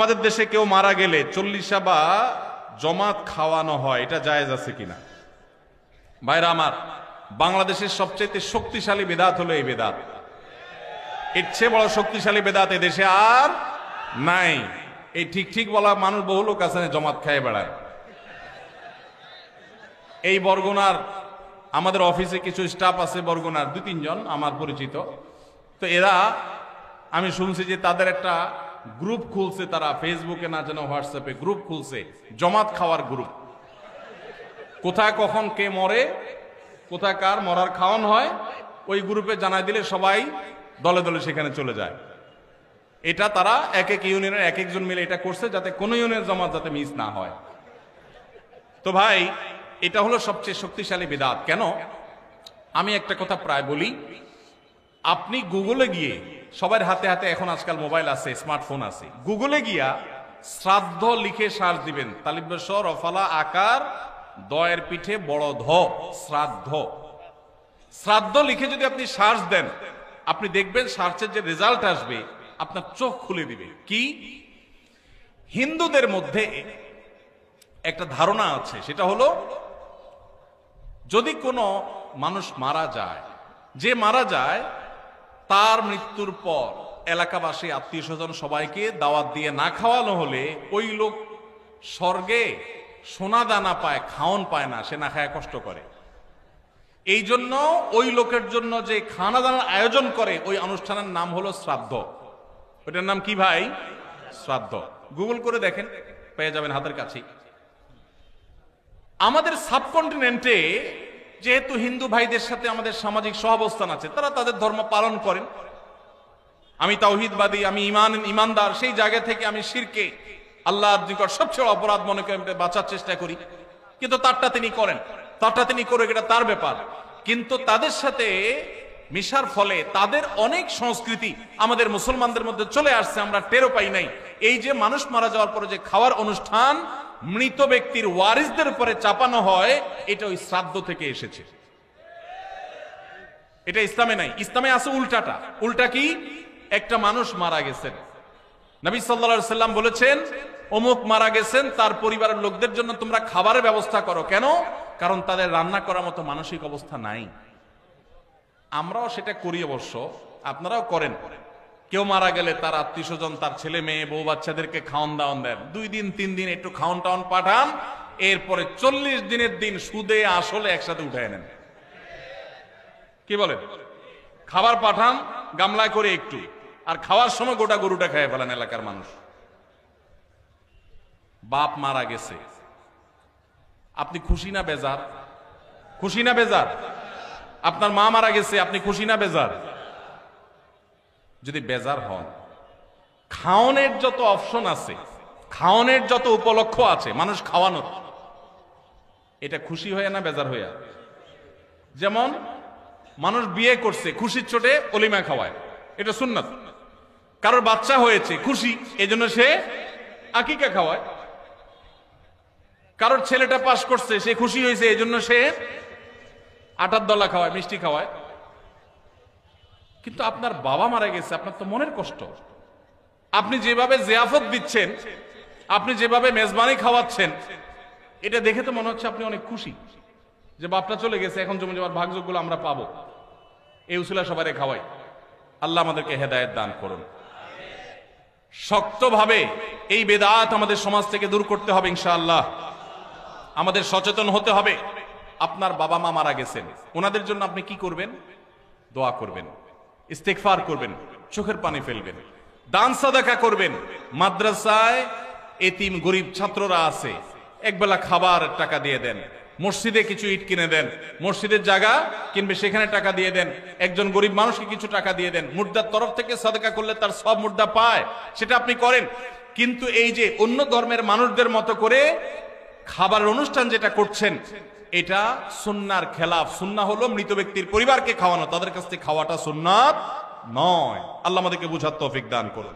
আমাদের দেশে কেউ মারা গেলে চল্লিশা বা জমাত খাওয়ানো হয়, এটা জায়েজ আছে কিনা? ভাইরা আমার, বাংলাদেশের সবচেয়ে শক্তিশালী বেদাত হলো এই বেদাত। এর চেয়ে বড় শক্তিশালী বেদাত এদেশে আর নাই। এই ঠিক ঠিক বলা মানুষ বহু লোক আছে জমাত খায় বেড়ায়। এই বরগুনার আমাদের অফিসে কিছু স্টাফ আছে, বরগুনার 2-3 জন আমার পরিচিত। তো এরা, আমি শুনছি যে তাদের একটা গ্রুপ খুলছে, তারা ফেসবুকে না যেন হোয়াটসঅ্যাপে গ্রুপ খুলছে, জমাত খাওয়ার গ্রুপ। কোথায় কখন কে মরে, কোথায় কার মরার খাওয়ান হয়, ওই গ্রুপে জানাই দিলে সবাই দলে দলে সেখানে চলে যায়। এটা তারা এক এক ইউনিয়নের এক একজন মিলে এটা করছে, যাতে কোনো ইউনিয়নের জমাত যাতে মিস না হয়। তো ভাই, এটা হলো সবচেয়ে শক্তিশালী বিদআত। কেন? আমি একটা কথা প্রায় বলি, আপনি গুগলে গিয়ে, সবার হাতে হাতে এখন আজকাল মোবাইল আছে, স্মার্টফোন আছে, গুগলে গিয়া শ্রাদ্ধ লিখে সার্চ দিবেন, তালিব্যস রফালা আকার দয়ের পিঠে বড় ধ, শ্রাদ্ধ। শ্রাদ্ধ লিখে যদি আপনি সার্চ দেন, আপনি দেখবেন সার্চের যে রেজাল্ট আসবে আপনার চোখ খুলে দিবে। কি? হিন্দুদের মধ্যে একটা ধারণা আছে, সেটা হলো যদি কোনো মানুষ মারা যায়, যে মারা যায় তার মৃত্যুর পর এলাকাবাসী আত্মীয় স্বজন সবাইকে দাওয়াত দিয়ে না খাওয়ানো হলে ওই লোক স্বর্গে সোনা দানা পায়, খাওন পায় না, সে না খায় কষ্ট করে। এই জন্য ওই লোকের জন্য যে খানা দানার আয়োজন করে, ওই অনুষ্ঠানের নাম হলো শ্রাদ্ধ। ওইটার নাম কি ভাই? শ্রাদ্ধ। গুগল করে দেখেন, পেয়ে যাবেন হাতের কাছেই। আমাদের সাবকন্টিনেন্টে যেহেতু হিন্দু ভাইদের সাথে আমাদের সামাজিক সহাবস্থান আছে, তারা তাদের ধর্ম পালন করেন। আমি তাওহীদবাদী, আমি ইমানদার, সেই জায়গা থেকে আমি শিরকে, আল্লাহর নিকট সবচেয়ে অপরাধ মনে করে বাঁচার চেষ্টা করি। কিন্তু তারটা তিনি করেন, তারটা তিনি করে, এটা তার ব্যাপার। কিন্তু তাদের সাথে মিশার ফলে তাদের অনেক সংস্কৃতি আমাদের মুসলমানদের মধ্যে চলে আসছে, আমরা টেরও পাই নাই। এই যে মানুষ মারা যাওয়ার পরে যে খাওয়ার অনুষ্ঠান মৃত ব্যক্তির ওয়ারিসদের উপরে চাপানো হয়, এটা ওই শ্রাদ্ধ থেকে এসেছে। এটা ইসলামে নাই। ইসলামে আছে উল্টাটা। উল্টা কি? একটা মানুষ মারা গেছেন, নবী সাল্লাল্লাহু আলাইহি সাল্লাম বলেছেন অমুক মারা গেছেন, তার পরিবারের লোকদের জন্য তোমরা খাবারের ব্যবস্থা করো। কেন? কারণ তাদের রান্না করার মতো মানসিক অবস্থা নাই। আমরাও সেটা করি, অবশ্য আপনারাও করেন। কেউ মারা গেলে তার আত্মীয় স্বজন, তার ছেলে মেয়ে, বউ বাচ্চাদেরকে খাওয়ান দাওয়ান দেন, 2 দিন 3 দিন একটু খাওয়ান টাওয়ান পাঠান, এরপরে 40 দিনের দিন সুদে আসলে একসাথে উঠায় নেন। কি বলেন? খাবার পাঠান গামলায় করে একটু, আর খাওয়ার সময় গোটা গরুটা খেয়ে ফেলেন এলাকার মানুষ। বাপ মারা গেছে, আপনি খুশি না বেজার? খুশি না বেজার? আপনার মা মারা গেছে, আপনি খুশি না বেজার? যদি বেজার হন, খাওয়ানোর যত অপশন আছে, খাওয়ানোর যত উপলক্ষ আছে মানুষ খাওয়ানোর, এটা খুশি হয়ে না বেজার হইয়া? যেমন মানুষ বিয়ে করছে, খুশির চোটে অলিমা খাওয়ায়, এটা সুন্নাত। কারোর বাচ্চা হয়েছে, খুশি, এজন্য সে আকিকা খাওয়ায়। কারোর ছেলেটা পাস করছে, সে খুশি হয়েছে, এজন্য সে আটার দলা খাওয়ায়, মিষ্টি খাওয়ায়। কিন্তু আপনার বাবা মারা গেছে, আপনার তো মনের কষ্ট। আপনি যেভাবে জিয়াফত দিচ্ছেন, আপনি যেভাবে মেজবানি খাওয়াচ্ছেন, এটা দেখে তো মনে হচ্ছে আপনি অনেক খুশি যে বাপটা চলে গেছে, এখন জমি জমার ভাগযোগগুলো আমরা পাবো। এই উসিলা সবাই খাওয়াই। আল্লাহ আমাদেরকে হেদায়েত দান করুন। শক্তভাবে এই বেদাত আমাদের সমাজ থেকে দূর করতে হবে ইনশাআল্লাহ। আমাদের সচেতন হতে হবে। আপনার বাবা মা মারা গেছেন, ওনাদের জন্য আপনি কি করবেন? দোয়া করবেন, ইস্তেগফার করবেন, চোখের পানি ফেলবেন, দান সাদাকা করবেন। মাদ্রাসায় এতিম গরিব ছাত্ররা আছে, একবেলা খাবার টাকা দিয়ে দেন। মসজিদে কিছু ইট কিনে দেন, মসজিদের জায়গা কিনবে, সেখানে টাকা দিয়ে দেন। একজন গরিব মানুষকে কিছু টাকা দিয়ে দেন। মুর্দার তরফ থেকে সাদাকা করলে তার সব মুর্দা পায়, সেটা আপনি করেন। কিন্তু এই যে অন্য ধর্মের মানুষদের মতো করে খাবার অনুষ্ঠান যেটা করছেন, এটা সুন্নাহর খেলাফ। সুন্নাহ হলো মৃত ব্যক্তির পরিবারকে খাওয়ানো, তাদের কাছ থেকে খাওয়াটা সুন্নাত নয়। আল্লাহ আমাদেরকে বুঝার তৌফিক দান করুন।